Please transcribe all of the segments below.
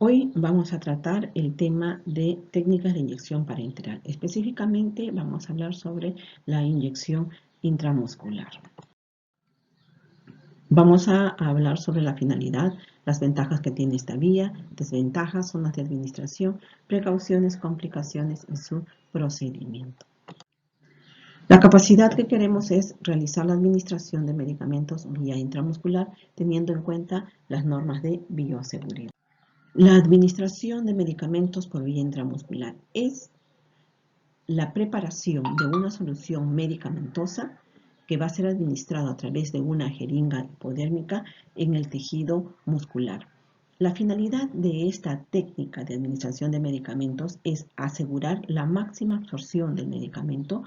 Hoy vamos a tratar el tema de técnicas de inyección parenteral. Específicamente vamos a hablar sobre la inyección intramuscular. Vamos a hablar sobre la finalidad, las ventajas que tiene esta vía, desventajas, zonas de administración, precauciones, complicaciones y su procedimiento. La capacidad que queremos es realizar la administración de medicamentos vía intramuscular teniendo en cuenta las normas de bioseguridad. La administración de medicamentos por vía intramuscular es la preparación de una solución medicamentosa que va a ser administrada a través de una jeringa hipodérmica en el tejido muscular. La finalidad de esta técnica de administración de medicamentos es asegurar la máxima absorción del medicamento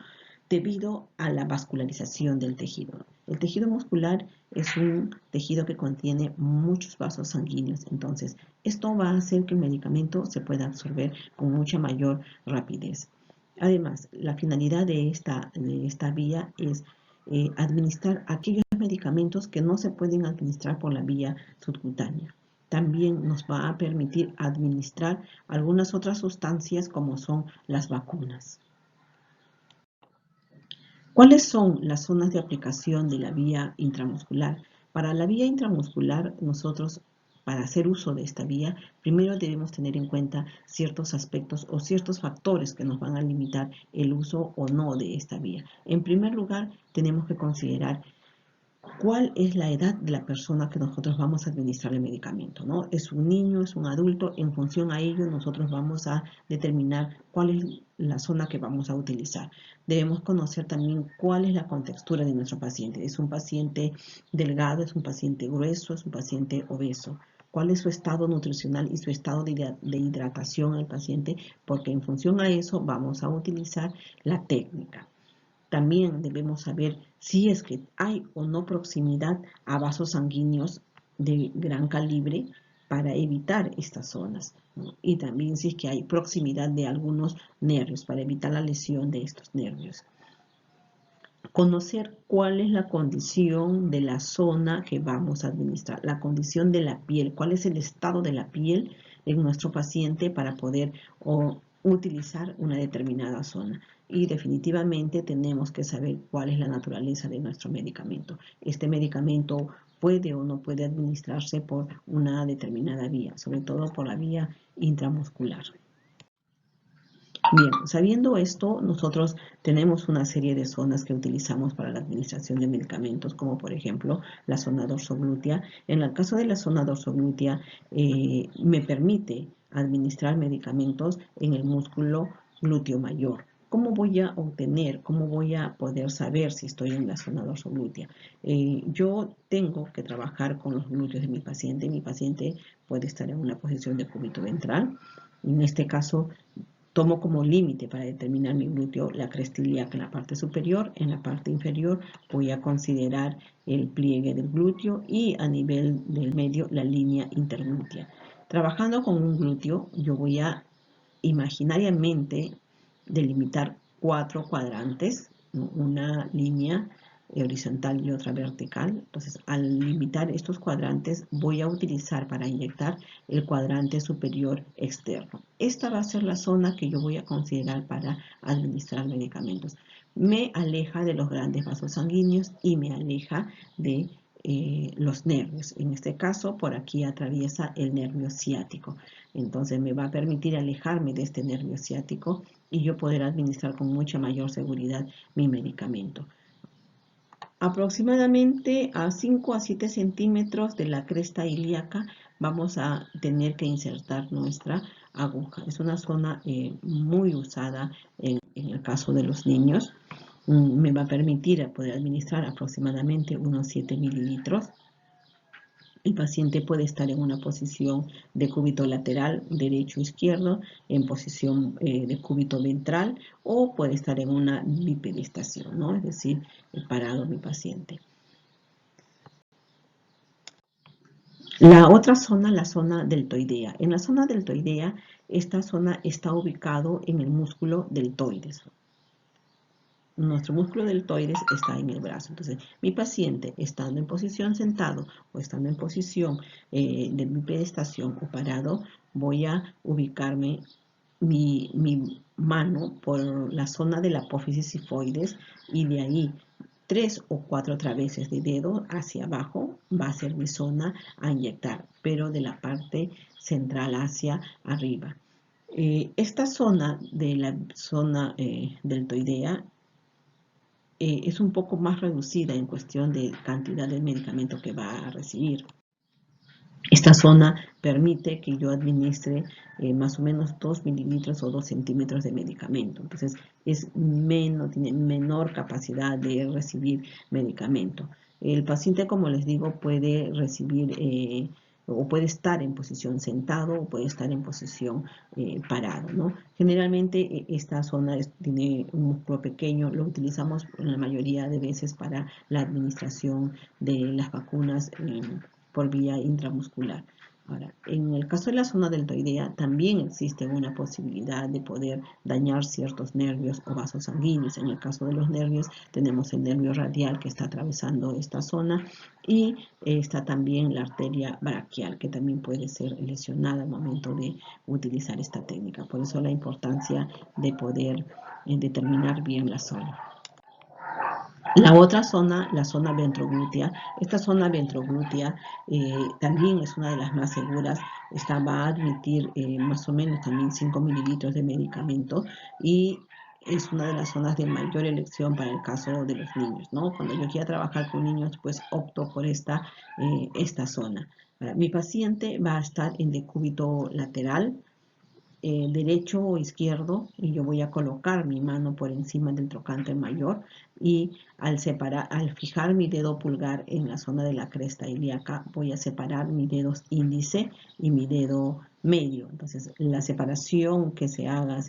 debido a la vascularización del tejido. El tejido muscular es un tejido que contiene muchos vasos sanguíneos, entonces esto va a hacer que el medicamento se pueda absorber con mucha mayor rapidez. Además, la finalidad de esta vía es administrar aquellos medicamentos que no se pueden administrar por la vía subcutánea. También nos va a permitir administrar algunas otras sustancias como son las vacunas. ¿Cuáles son las zonas de aplicación de la vía intramuscular? Para la vía intramuscular, nosotros, para hacer uso de esta vía, primero debemos tener en cuenta ciertos aspectos o ciertos factores que nos van a limitar el uso o no de esta vía. En primer lugar, tenemos que considerar ¿cuál es la edad de la persona que nosotros vamos a administrar el medicamento? ¿No? ¿Es un niño, es un adulto? En función a ello, nosotros vamos a determinar cuál es la zona que vamos a utilizar. Debemos conocer también cuál es la contextura de nuestro paciente. ¿Es un paciente delgado? ¿Es un paciente grueso? ¿Es un paciente obeso? ¿Cuál es su estado nutricional y su estado de hidratación al paciente? Porque en función a eso vamos a utilizar la técnica. También debemos saber si es que hay o no proximidad a vasos sanguíneos de gran calibre para evitar estas zonas, ¿no? Y también si es que hay proximidad de algunos nervios para evitar la lesión de estos nervios. Conocer cuál es la condición de la zona que vamos a administrar, la condición de la piel, cuál es el estado de la piel en nuestro paciente para poder utilizar una determinada zona. Y definitivamente tenemos que saber cuál es la naturaleza de nuestro medicamento. Este medicamento puede o no puede administrarse por una determinada vía, sobre todo por la vía intramuscular. Bien, sabiendo esto, nosotros tenemos una serie de zonas que utilizamos para la administración de medicamentos, como por ejemplo la zona dorsoglútea. En el caso de la zona dorsoglútea, me permite administrar medicamentos en el músculo glúteo mayor. ¿Cómo voy a obtener, cómo voy a poder saber si estoy en la zona dorsoglútea? Yo tengo que trabajar con los glúteos de mi paciente. Mi paciente puede estar en una posición de cúbito ventral. En este caso, tomo como límite para determinar mi glúteo la cresta ilíaca en la parte superior. En la parte inferior voy a considerar el pliegue del glúteo y a nivel del medio la línea interglútea. Trabajando con un glúteo, yo voy a imaginariamente delimitar 4 cuadrantes, ¿no? Una línea horizontal y otra vertical. Entonces, al limitar estos cuadrantes, voy a utilizar para inyectar el cuadrante superior externo. Esta va a ser la zona que yo voy a considerar para administrar medicamentos. Me aleja de los grandes vasos sanguíneos y me aleja de los nervios. En este caso, por aquí atraviesa el nervio ciático. Entonces, me va a permitir alejarme de este nervio ciático y yo poder administrar con mucha mayor seguridad mi medicamento. Aproximadamente a 5 a 7 centímetros de la cresta ilíaca vamos a tener que insertar nuestra aguja. Es una zona muy usada en el caso de los niños. Me va a permitir poder administrar aproximadamente unos 7 mililitros. El paciente puede estar en una posición de cúbito lateral, derecho o izquierdo, en posición de cúbito ventral, o puede estar en una bipedestación, ¿no? Es decir, parado mi paciente. La otra zona, la zona deltoidea. En la zona deltoidea, esta zona está ubicado en el músculo deltoides. nuestro músculo deltoides está en el brazo. Entonces, mi paciente, estando en posición sentado o estando en posición de bipedestación o parado, voy a ubicarme mi mano por la zona de la apófisis sifoides y de ahí 3 o 4 traveses de dedo hacia abajo va a ser mi zona a inyectar, pero de la parte central hacia arriba. Esta zona de la zona deltoidea es un poco más reducida en cuestión de cantidad de medicamento que va a recibir. Esta zona permite que yo administre más o menos 2 mililitros o 2 centímetros de medicamento. Entonces, tiene menor capacidad de recibir medicamento. El paciente, como les digo, puede recibir o puede estar en posición sentado o puede estar en posición parado, ¿no? Generalmente esta zona tiene un músculo pequeño, lo utilizamos la mayoría de veces para la administración de las vacunas por vía intramuscular. Ahora, en el caso de la zona deltoidea también existe una posibilidad de poder dañar ciertos nervios o vasos sanguíneos. En el caso de los nervios tenemos el nervio radial que está atravesando esta zona y está también la arteria braquial que también puede ser lesionada al momento de utilizar esta técnica. Por eso la importancia de poder determinar bien la zona. La otra zona, la zona ventroglútea, esta zona ventroglútea también es una de las más seguras. Esta va a admitir más o menos también 5 mililitros de medicamento y es una de las zonas de mayor elección para el caso de los niños, ¿no? Cuando yo quiera trabajar con niños, pues opto por esta zona. Ahora, mi paciente va a estar en decúbito lateral, derecho o izquierdo, y yo voy a colocar mi mano por encima del trocánter mayor y al fijar mi dedo pulgar en la zona de la cresta ilíaca, voy a separar mis dedos índice y mi dedo medio. Entonces, la separación que se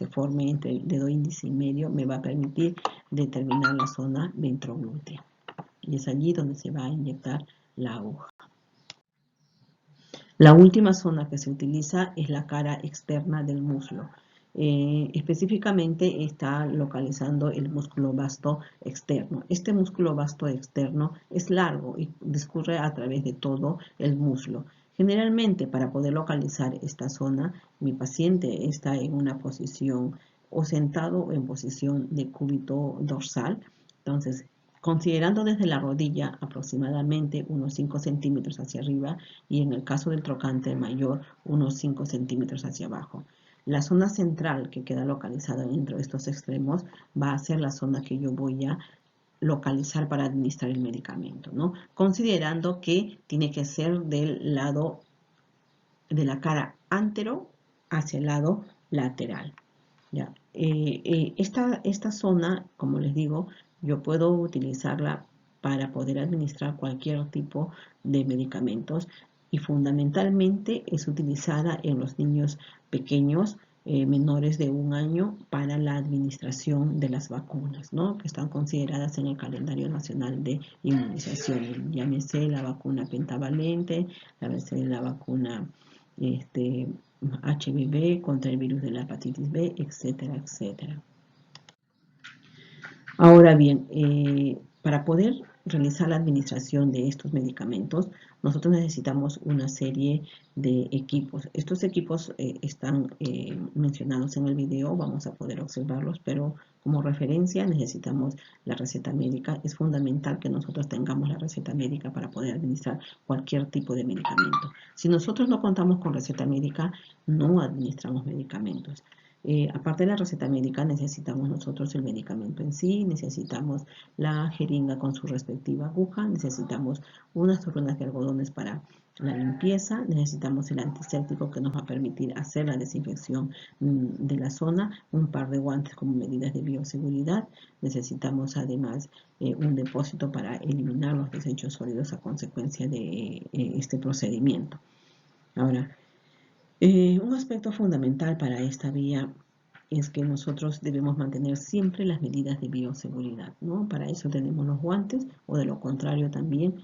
forme entre el dedo índice y medio me va a permitir determinar la zona ventroglútea. Y es allí donde se va a inyectar la aguja. La última zona que se utiliza es la cara externa del muslo. Específicamente está localizando el músculo vasto externo. Este músculo vasto externo es largo y discurre a través de todo el muslo. Generalmente, para poder localizar esta zona, mi paciente está en una posición o sentado o en posición de cúbito dorsal. Entonces, considerando desde la rodilla aproximadamente unos 5 centímetros hacia arriba y en el caso del trocánter mayor unos 5 centímetros hacia abajo. La zona central que queda localizada dentro de estos extremos va a ser la zona que yo voy a localizar para administrar el medicamento, ¿no? Considerando que tiene que ser del lado de la cara antero hacia el lado lateral. ¿Ya? Esta zona, como les digo, yo puedo utilizarla para poder administrar cualquier tipo de medicamentos y fundamentalmente es utilizada en los niños pequeños, menores de 1 año, para la administración de las vacunas, ¿no? Que están consideradas en el calendario nacional de inmunización. Llámese la vacuna pentavalente, llámese la vacuna HBV contra el virus de la hepatitis B, etcétera, etcétera. Ahora bien, para poder realizar la administración de estos medicamentos, nosotros necesitamos una serie de equipos. Estos equipos están mencionados en el video, vamos a poder observarlos, pero como referencia necesitamos la receta médica. Es fundamental que nosotros tengamos la receta médica para poder administrar cualquier tipo de medicamento. Si nosotros no contamos con receta médica, no administramos medicamentos. Aparte de la receta médica, necesitamos nosotros el medicamento en sí, necesitamos la jeringa con su respectiva aguja, necesitamos unas ruedas de algodones para la limpieza, necesitamos el antiséptico que nos va a permitir hacer la desinfección de la zona, un par de guantes como medidas de bioseguridad, necesitamos además un depósito para eliminar los desechos sólidos a consecuencia de este procedimiento. Ahora, un aspecto fundamental para esta vía es que nosotros debemos mantener siempre las medidas de bioseguridad, ¿no? Para eso tenemos los guantes o de lo contrario también,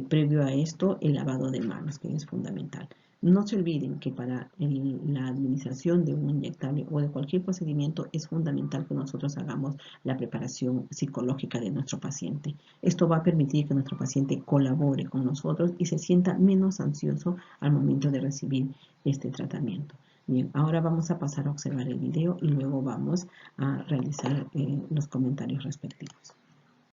previo a esto, el lavado de manos, que es fundamental. No se olviden que para la administración de un inyectable o de cualquier procedimiento es fundamental que nosotros hagamos la preparación psicológica de nuestro paciente. Esto va a permitir que nuestro paciente colabore con nosotros y se sienta menos ansioso al momento de recibir este tratamiento. Bien, ahora vamos a pasar a observar el video y luego vamos a realizar los comentarios respectivos.